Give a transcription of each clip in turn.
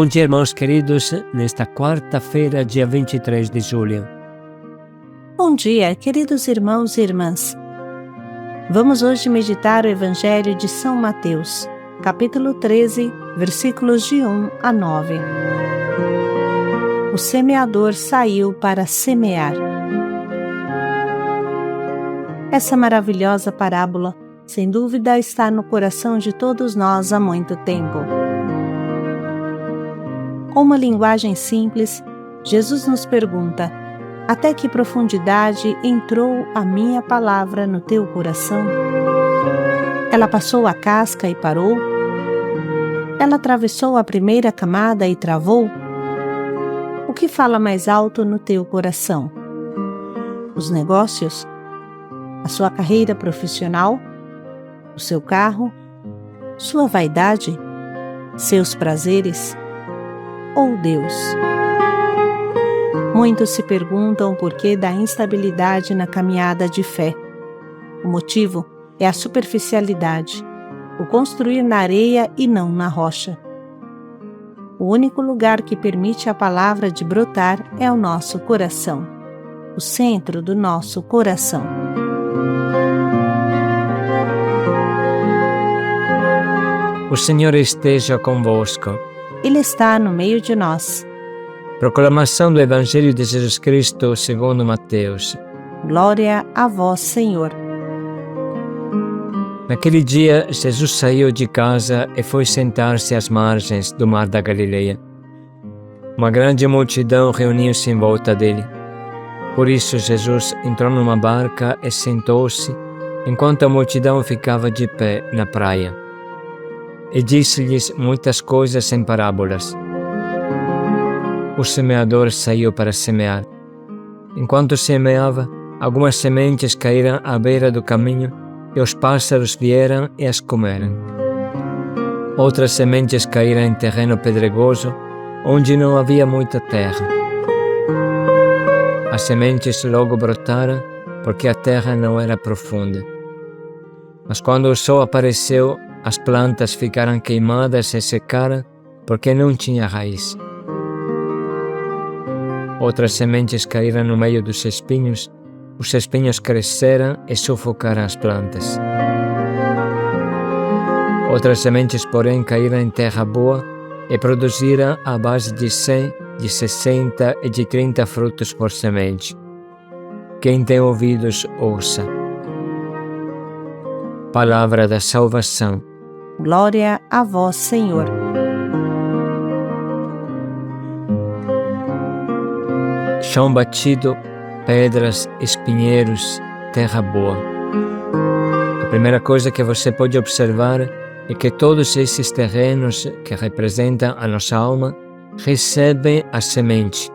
Bom dia, irmãos queridos, nesta quarta-feira, dia 23 de julho. Bom dia, queridos irmãos e irmãs. Vamos hoje meditar o Evangelho de São Mateus, capítulo 13, versículos de 1 a 9. O semeador saiu para semear. Essa maravilhosa parábola, sem dúvida, está no coração de todos nós há muito tempo. Com uma linguagem simples, Jesus nos pergunta: até que profundidade entrou a minha palavra no teu coração? Ela passou a casca e parou? Ela atravessou a primeira camada e travou? O que fala mais alto no teu coração? Os negócios? A sua carreira profissional? O seu carro? Sua vaidade? Seus prazeres? Ou Deus? Muitos se perguntam o porquê da instabilidade na caminhada de fé. O motivo é a superficialidade, o construir na areia e não na rocha. O único lugar que permite a palavra de brotar é o nosso coração, o centro do nosso coração. O Senhor esteja convosco. Ele está no meio de nós. Proclamação do Evangelho de Jesus Cristo segundo Mateus. Glória a vós, Senhor. Naquele dia, Jesus saiu de casa e foi sentar-se às margens do mar da Galileia. Uma grande multidão reuniu-se em volta dele. Por isso, Jesus entrou numa barca e sentou-se, enquanto a multidão ficava de pé na praia. E disse-lhes muitas coisas em parábolas. O semeador saiu para semear. Enquanto semeava, algumas sementes caíram à beira do caminho e os pássaros vieram e as comeram. Outras sementes caíram em terreno pedregoso, onde não havia muita terra. As sementes logo brotaram, porque a terra não era profunda. Mas quando o sol apareceu, as plantas ficaram queimadas e secaram, porque não tinha raiz. Outras sementes caíram no meio dos espinhos, os espinhos cresceram e sufocaram as plantas. Outras sementes, porém, caíram em terra boa e produziram à base de 100, de 60 e de 30 frutos por semente. Quem tem ouvidos, ouça. Palavra da salvação. Glória a vós, Senhor. Chão batido, pedras, espinheiros, terra boa. A primeira coisa que você pode observar é que todos esses terrenos que representam a nossa alma recebem a semente.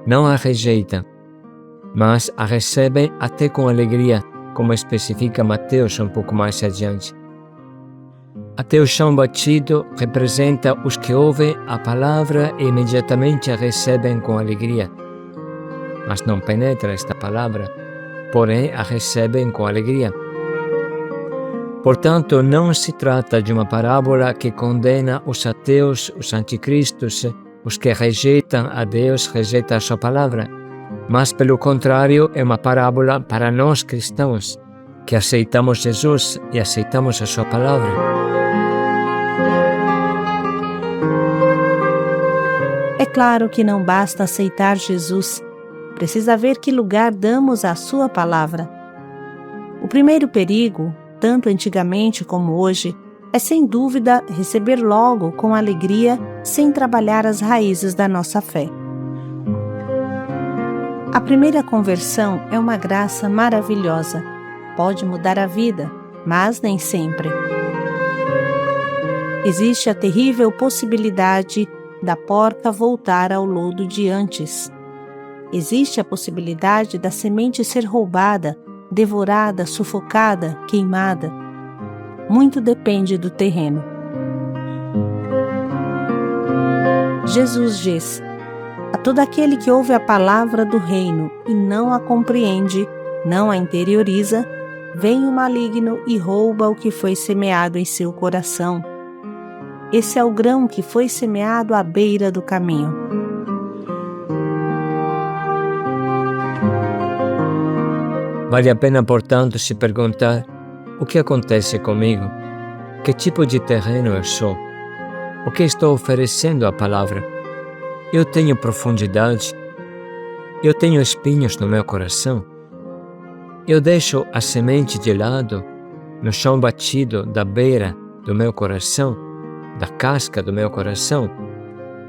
Não a rejeitam, mas a recebem até com alegria, como especifica Mateus um pouco mais adiante. Até o chão batido representa os que ouvem a palavra e imediatamente a recebem com alegria. Mas não penetra esta palavra, porém a recebem com alegria. Portanto, não se trata de uma parábola que condena os ateus, os anticristos, os que rejeitam a Deus, rejeitam a sua palavra. Mas, pelo contrário, é uma parábola para nós cristãos, que aceitamos Jesus e aceitamos a sua palavra. É claro que não basta aceitar Jesus, precisa ver que lugar damos à sua palavra. O primeiro perigo, tanto antigamente como hoje, é sem dúvida receber logo com alegria, sem trabalhar as raízes da nossa fé. A primeira conversão é uma graça maravilhosa, pode mudar a vida, mas nem sempre. Existe a terrível possibilidade da porca voltar ao lodo de antes. Existe a possibilidade da semente ser roubada, devorada, sufocada, queimada. Muito depende do terreno. Jesus diz: a todo aquele que ouve a palavra do reino e não a compreende, não a interioriza, vem o maligno e rouba o que foi semeado em seu coração. esse é o grão que foi semeado à beira do caminho. Vale a pena, portanto, se perguntar: o que acontece comigo? Que tipo de terreno eu sou? O que estou oferecendo à palavra? Eu tenho profundidade? Eu tenho espinhos no meu coração? Eu deixo a semente de lado no chão batido da beira do meu coração, da casca do meu coração?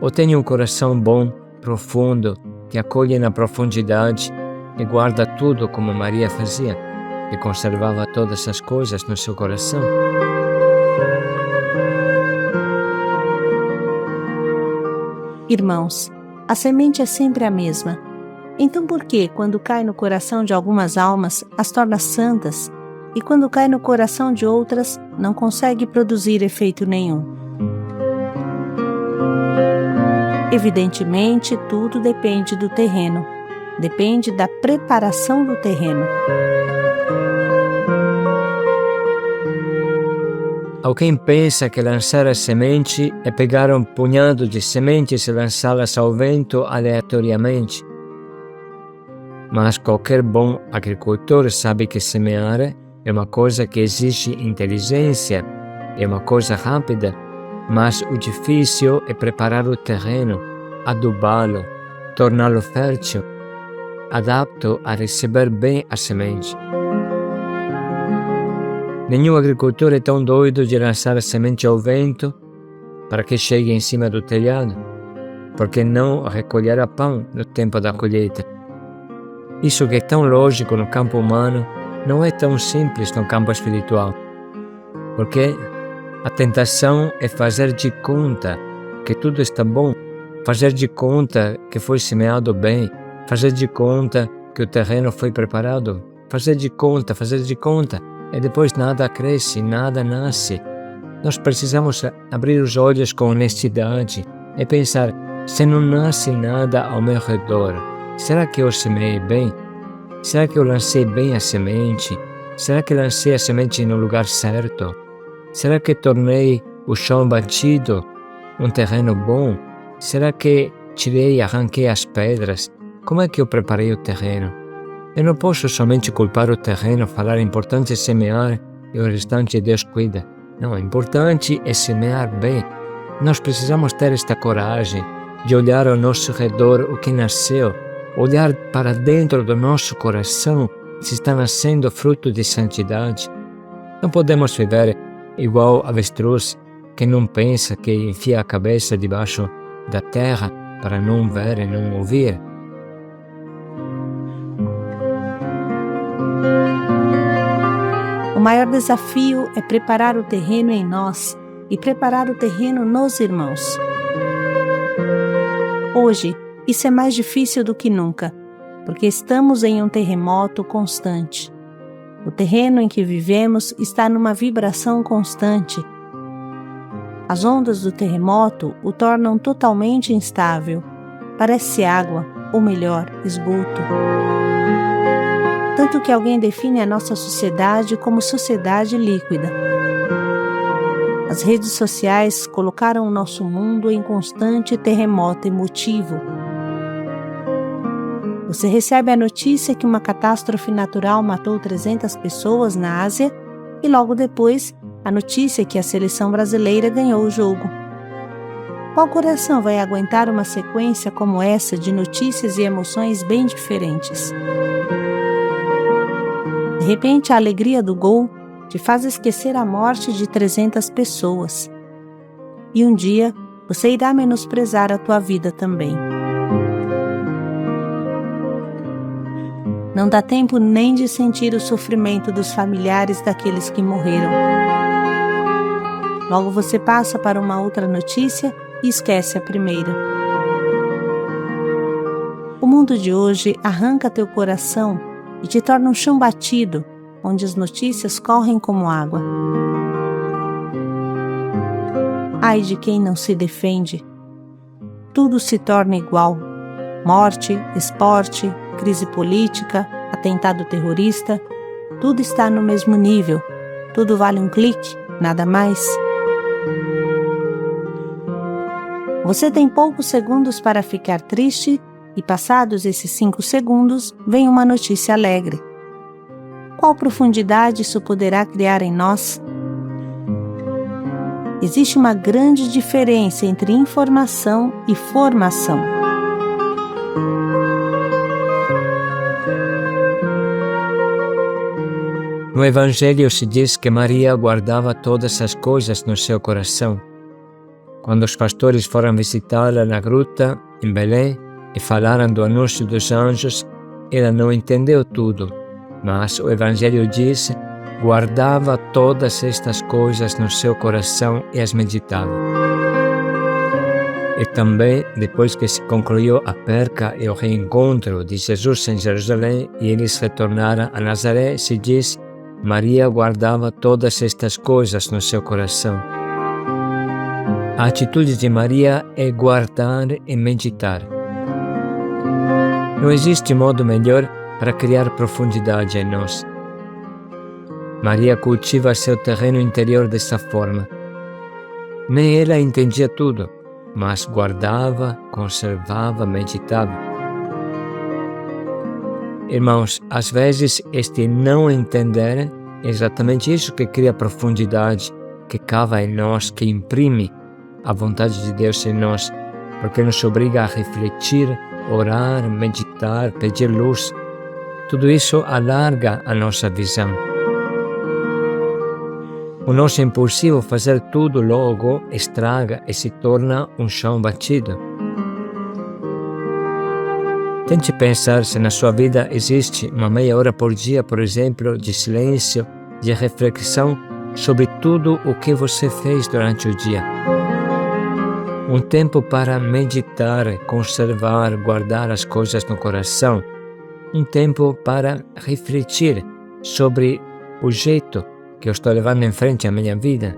Ou tenho um coração bom, profundo, que acolhe na profundidade e guarda tudo como Maria fazia, que conservava todas as coisas no seu coração? Irmãos, a semente é sempre a mesma. Então por que, quando cai no coração de algumas almas, as torna santas, e quando cai no coração de outras, não consegue produzir efeito nenhum? Evidentemente, tudo depende do terreno, depende da preparação do terreno. Alguém pensa que lançar a semente é pegar um punhado de sementes e lançá-las ao vento aleatoriamente. Mas qualquer bom agricultor sabe que semear é uma coisa que exige inteligência, é uma coisa rápida, mas o difícil é preparar o terreno, adubá-lo, torná-lo fértil, adapto a receber bem a semente. Nenhum agricultor é tão doido de lançar a semente ao vento para que chegue em cima do telhado, porque não recolherá pão no tempo da colheita. Isso que é tão lógico no campo humano não é tão simples no campo espiritual, porque a tentação é fazer de conta que tudo está bom, fazer de conta que foi semeado bem, fazer de conta que o terreno foi preparado, fazer de conta, e depois nada cresce, nada nasce. Nós precisamos abrir os olhos com honestidade e pensar: se não nasce nada ao meu redor, será que eu semeei bem? Será que eu lancei bem a semente? Será que lancei a semente no lugar certo? Será que tornei o chão batido um terreno bom? Será que tirei e arranquei as pedras? Como é que eu preparei o terreno? Eu não posso somente culpar o terreno, falar é importante semear e o restante Deus cuida. Não, o importante é semear bem. Nós precisamos ter esta coragem de olhar ao nosso redor o que nasceu, olhar para dentro do nosso coração se está nascendo fruto de santidade. Não podemos viver igual avestruz que não pensa, que enfia a cabeça debaixo da terra para não ver e não ouvir. O maior desafio é preparar o terreno em nós e preparar o terreno nos irmãos. Hoje, isso é mais difícil do que nunca, porque estamos em um terremoto constante. O terreno em que vivemos está numa vibração constante. As ondas do terremoto o tornam totalmente instável. Parece água, ou melhor, esgoto. Tanto que alguém define a nossa sociedade como sociedade líquida. As redes sociais colocaram o nosso mundo em constante terremoto emotivo. Você recebe a notícia que uma catástrofe natural matou 300 pessoas na Ásia e logo depois a notícia que a seleção brasileira ganhou o jogo. Qual coração vai aguentar uma sequência como essa de notícias e emoções bem diferentes? De repente, a alegria do gol te faz esquecer a morte de 300 pessoas. E um dia, você irá menosprezar a tua vida também. Não dá tempo nem de sentir o sofrimento dos familiares daqueles que morreram. Logo você passa para uma outra notícia e esquece a primeira. O mundo de hoje arranca teu coração e te torna um chão batido, onde as notícias correm como água. Ai de quem não se defende. Tudo se torna igual. Morte, esporte, crise política, atentado terrorista, tudo está no mesmo nível. Tudo vale um clique, nada mais. Você tem poucos segundos para ficar triste e, passados esses 5 segundos, vem uma notícia alegre. Qual profundidade isso poderá criar em nós? Existe uma grande diferença entre informação e formação. No Evangelho se diz que Maria guardava todas as coisas no seu coração. Quando os pastores foram visitá-la na gruta, em Belém, e falaram do anúncio dos anjos, ela não entendeu tudo, mas o Evangelho diz: guardava todas estas coisas no seu coração e as meditava. E também, depois que se concluiu a perca e o reencontro de Jesus em Jerusalém e eles retornaram a Nazaré, se diz: Maria guardava todas estas coisas no seu coração. A atitude de Maria é guardar e meditar. Não existe modo melhor para criar profundidade em nós. Maria cultiva seu terreno interior dessa forma. Nem ela entendia tudo, mas guardava, conservava, meditava. Irmãos, às vezes este não entender é exatamente isso que cria profundidade, que cava em nós, que imprime a vontade de Deus em nós, porque nos obriga a refletir, orar, meditar, pedir luz. Tudo isso alarga a nossa visão. O nosso impulsivo fazer tudo logo estraga e se torna um chão batido. Tente pensar se na sua vida existe uma meia hora por dia, por exemplo, de silêncio, de reflexão sobre tudo o que você fez durante o dia. Um tempo para meditar, conservar, guardar as coisas no coração. Um tempo para refletir sobre o jeito que eu estou levando em frente a minha vida.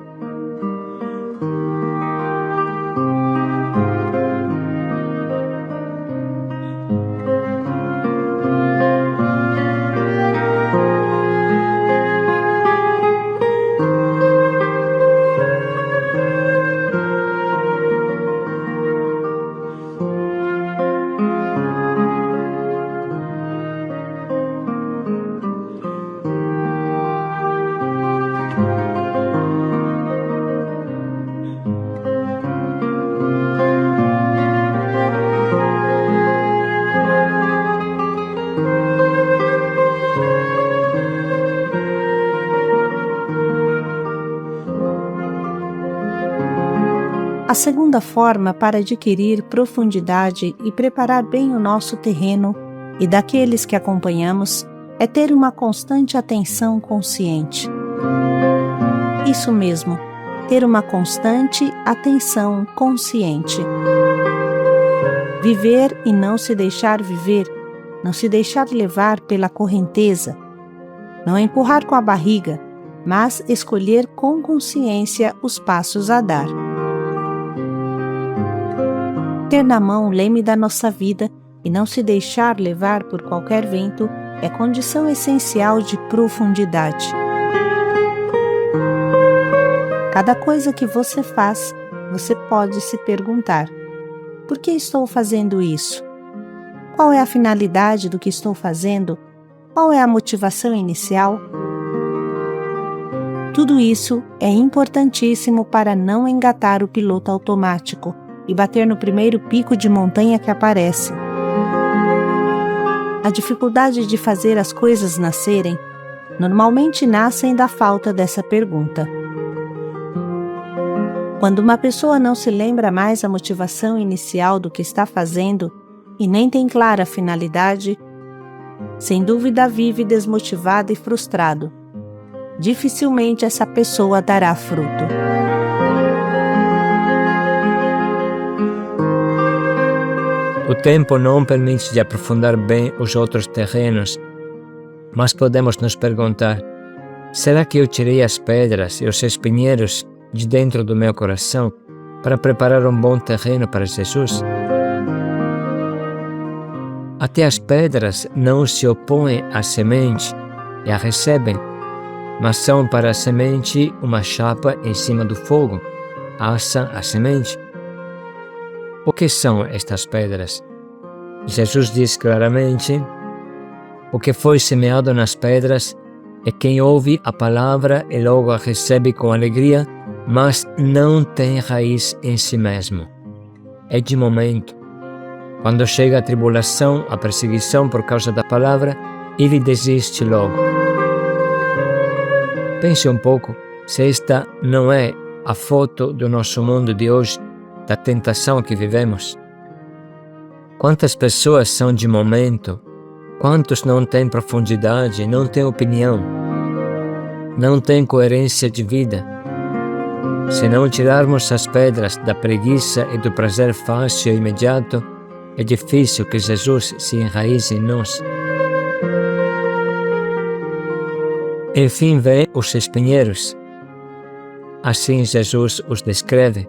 A segunda forma para adquirir profundidade e preparar bem o nosso terreno e daqueles que acompanhamos é ter uma constante atenção consciente. Isso mesmo, ter uma constante atenção consciente. Viver e não se deixar viver, não se deixar levar pela correnteza, não empurrar com a barriga, mas escolher com consciência os passos a dar. Ter na mão o leme da nossa vida e não se deixar levar por qualquer vento é condição essencial de profundidade. Cada coisa que você faz, você pode se perguntar: por que estou fazendo isso? Qual é a finalidade do que estou fazendo? Qual é a motivação inicial? Tudo isso é importantíssimo para não engatar o piloto automático e bater no primeiro pico de montanha que aparece. A dificuldade de fazer as coisas nascerem normalmente nascem da falta dessa pergunta. Quando uma pessoa não se lembra mais a motivação inicial do que está fazendo e nem tem clara a finalidade, sem dúvida vive desmotivado e frustrado. Dificilmente essa pessoa dará fruto. O tempo não permite de aprofundar bem os outros terrenos, mas podemos nos perguntar: será que eu tirei as pedras e os espinheiros de dentro do meu coração para preparar um bom terreno para Jesus? Até as pedras não se opõem à semente e a recebem, mas são para a semente uma chapa em cima do fogo, assam a semente. O que são estas pedras? Jesus diz claramente: o que foi semeado nas pedras é quem ouve a palavra e logo a recebe com alegria, mas não tem raiz em si mesmo. É de momento. Quando chega a tribulação, a perseguição por causa da palavra, ele desiste logo. Pense um pouco se esta não é a foto do nosso mundo de hoje, da tentação que vivemos. Quantas pessoas são de momento? Quantos não têm profundidade, não têm opinião, não têm coerência de vida? Se não tirarmos as pedras da preguiça e do prazer fácil e imediato, é difícil que Jesus se enraize em nós. Enfim vem os espinheiros. Assim Jesus os descreve.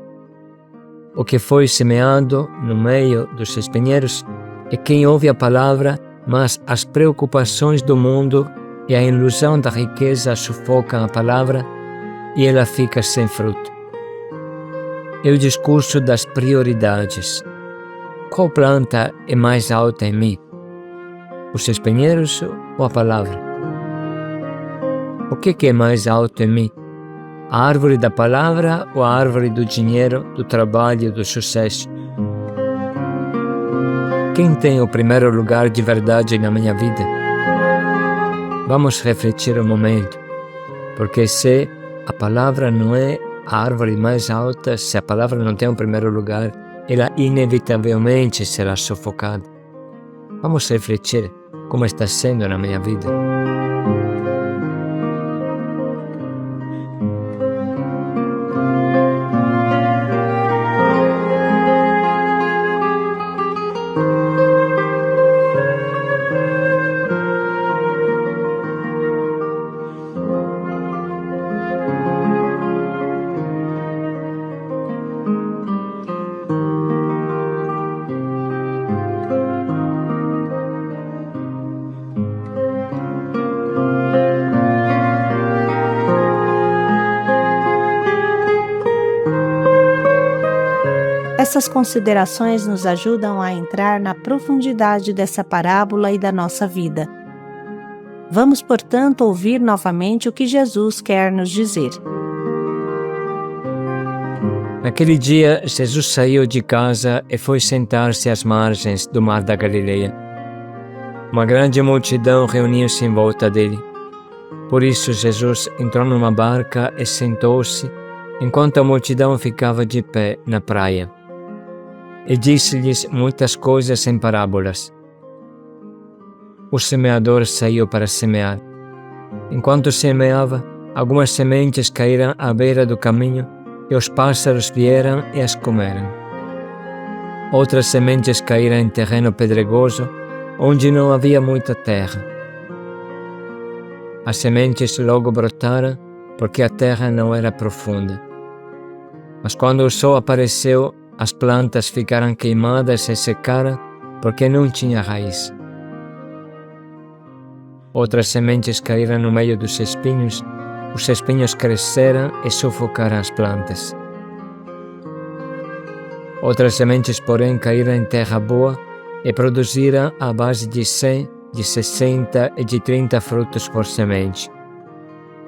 O que foi semeado no meio dos espinheiros é quem ouve a palavra, mas as preocupações do mundo e a ilusão da riqueza sufocam a palavra e ela fica sem fruto. É o discurso das prioridades. Qual planta é mais alta em mim? Os espinheiros ou a palavra? O que é mais alto em mim? A árvore da palavra ou a árvore do dinheiro, do trabalho, do sucesso? Quem tem o primeiro lugar de verdade na minha vida? Vamos refletir um momento, porque se a palavra não é a árvore mais alta, se a palavra não tem o primeiro lugar, ela inevitavelmente será sufocada. Vamos refletir como está sendo na minha vida. Essas considerações nos ajudam a entrar na profundidade dessa parábola e da nossa vida. Vamos, portanto, ouvir novamente o que Jesus quer nos dizer. Naquele dia, Jesus saiu de casa e foi sentar-se às margens do mar da Galileia. Uma grande multidão reuniu-se em volta dele. Por isso, Jesus entrou numa barca e sentou-se, enquanto a multidão ficava de pé na praia. E disse-lhes muitas coisas em parábolas. O semeador saiu para semear. Enquanto semeava, algumas sementes caíram à beira do caminho e os pássaros vieram e as comeram. Outras sementes caíram em terreno pedregoso, onde não havia muita terra. As sementes logo brotaram, porque a terra não era profunda. Mas quando o sol apareceu, as plantas ficaram queimadas e secaram, porque não tinha raiz. Outras sementes caíram no meio dos espinhos, os espinhos cresceram e sufocaram as plantas. Outras sementes, porém, caíram em terra boa e produziram à base de 100, de 60 e de 30 frutos por semente.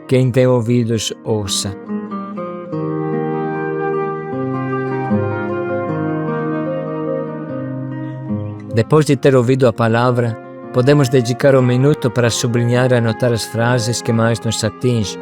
Quem tem ouvidos, ouça. Depois de ter ouvido a palavra, podemos dedicar um minuto para sublinhar e anotar as frases que mais nos atingem.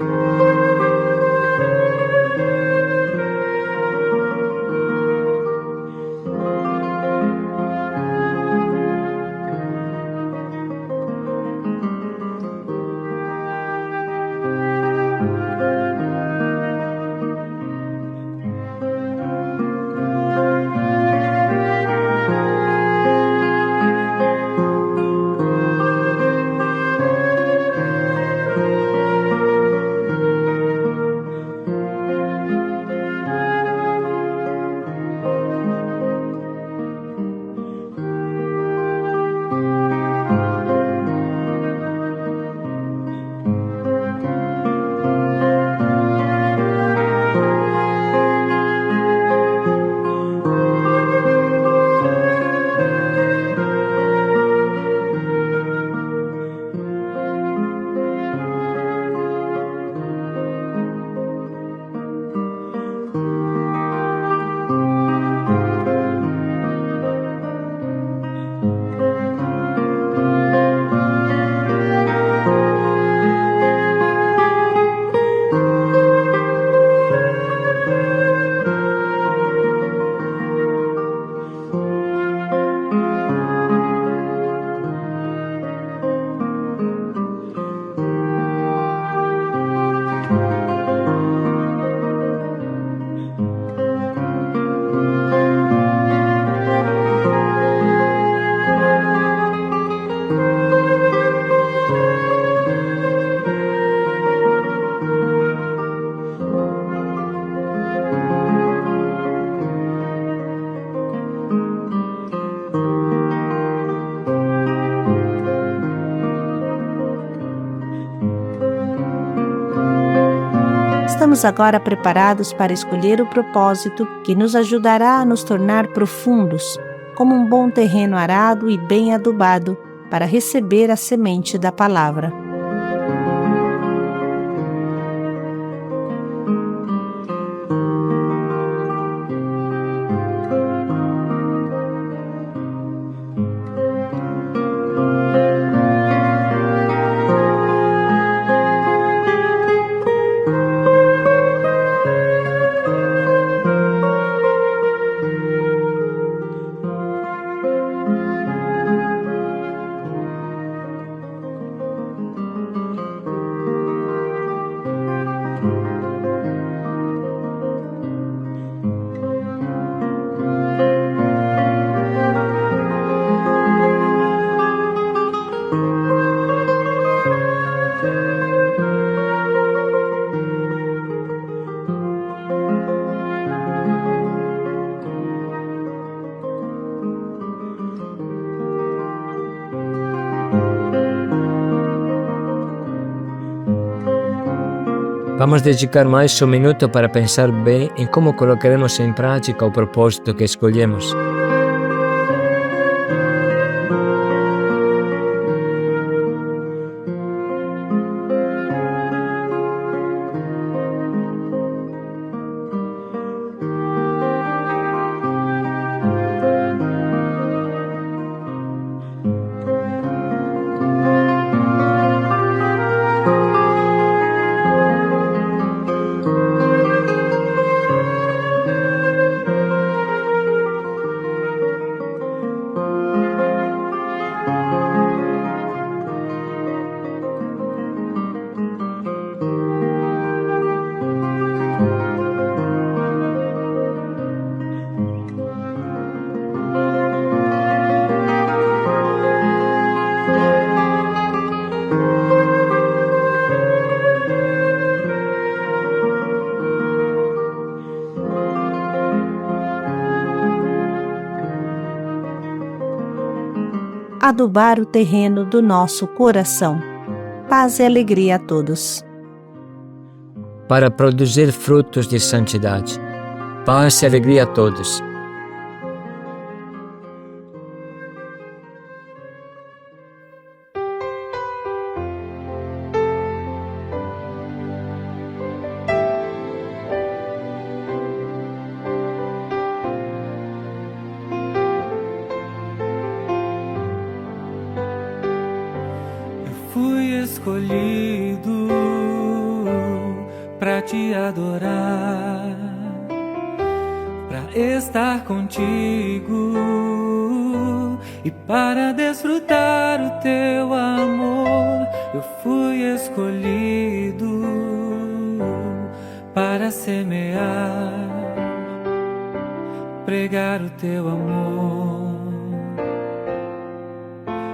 Estamos agora preparados para escolher o propósito que nos ajudará a nos tornar profundos, como um bom terreno arado e bem adubado, para receber a semente da palavra. Vamos dedicar mais um minuto para pensar bem em como colocaremos em prática o propósito que escolhemos. Adubar o terreno do nosso coração. Paz e alegria a todos. Para produzir frutos de santidade. Paz e alegria a todos. Fui escolhido para te adorar, para estar contigo e para desfrutar o teu amor. Eu fui escolhido para semear, pregar o teu amor,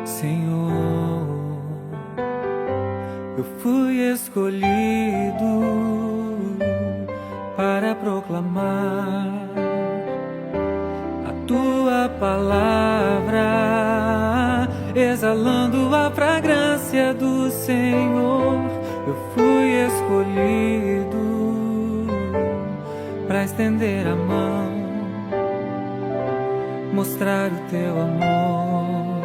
Senhor. Eu fui escolhido para proclamar a tua palavra, exalando a fragrância do Senhor. Eu fui escolhido para estender a mão, mostrar o teu amor,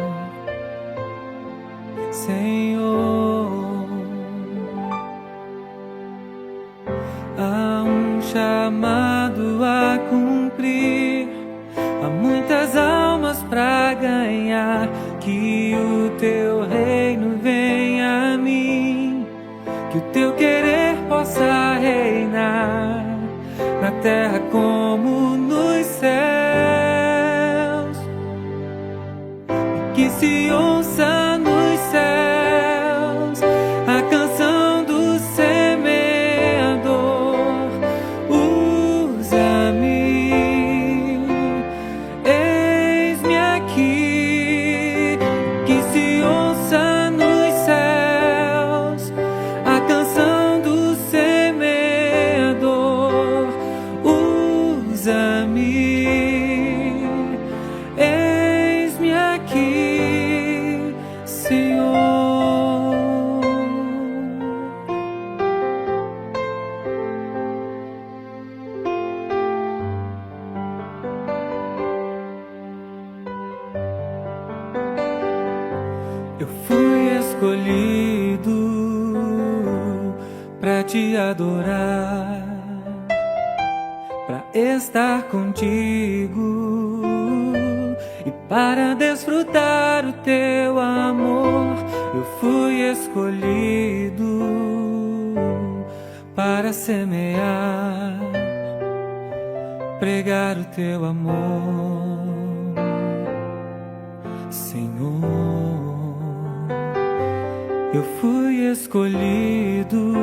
Senhor. Há um chamado a cumprir, há muitas almas para ganhar. Que o teu reino venha a mim, que o teu querer possa reinar na terra como nos céus, e que se ouça nos céus a canção do semeador. Usa-me, eis-me aqui, que se ouça nos céus a canção do semeador. Usa-me, eis-me aqui, Eu fui escolhido para te adorar, para estar contigo e para desfrutar o teu amor. Eu fui escolhido para semear, pregar o teu amor, Senhor. Eu fui escolhido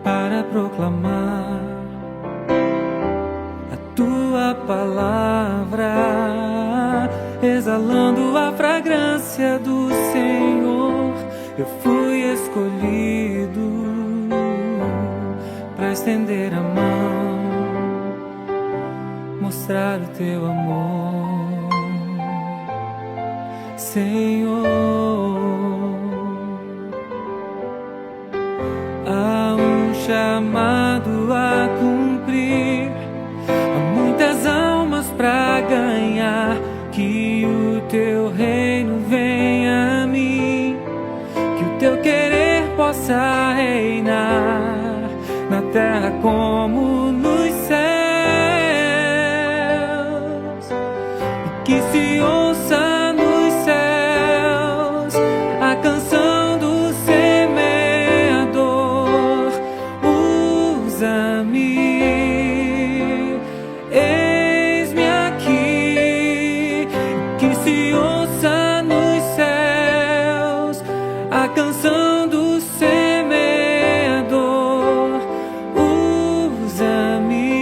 para proclamar a tua palavra, exalando a fragrância do Senhor. Eu fui escolhido para estender a mão, mostrar o teu amor, Senhor. Há um chamado a cumprir, há muitas almas para ganhar. Que o teu reino venha a mim, que o teu querer possa reinar na terra como nos céus, e que se ouça nos céus a canção do semeador. Usa-me, eis-me aqui, que se ouça nos céus a canção do semeador. Usa-me,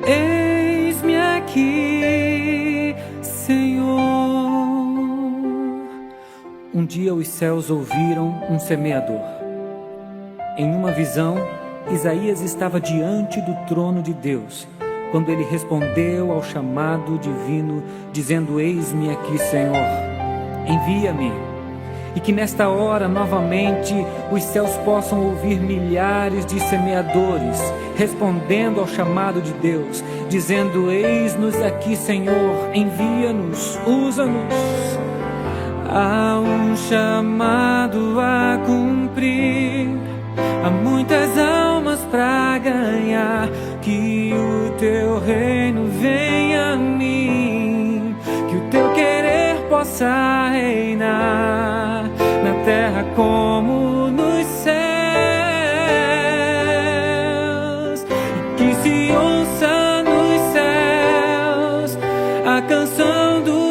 eis-me aqui, Senhor. Um dia os céus ouviram um semeador. Em uma visão, Isaías estava diante do trono de Deus, quando ele respondeu ao chamado divino, dizendo: eis-me aqui, Senhor, envia-me. E que nesta hora, novamente, os céus possam ouvir milhares de semeadores respondendo ao chamado de Deus, dizendo: eis-nos aqui, Senhor, envia-nos, usa-nos. Há um chamado a cumprir, há muitas almas para ganhar. Que o teu reino venha a mim, que o teu querer possa reinar na terra como nos céus, e que se ouça nos céus a canção do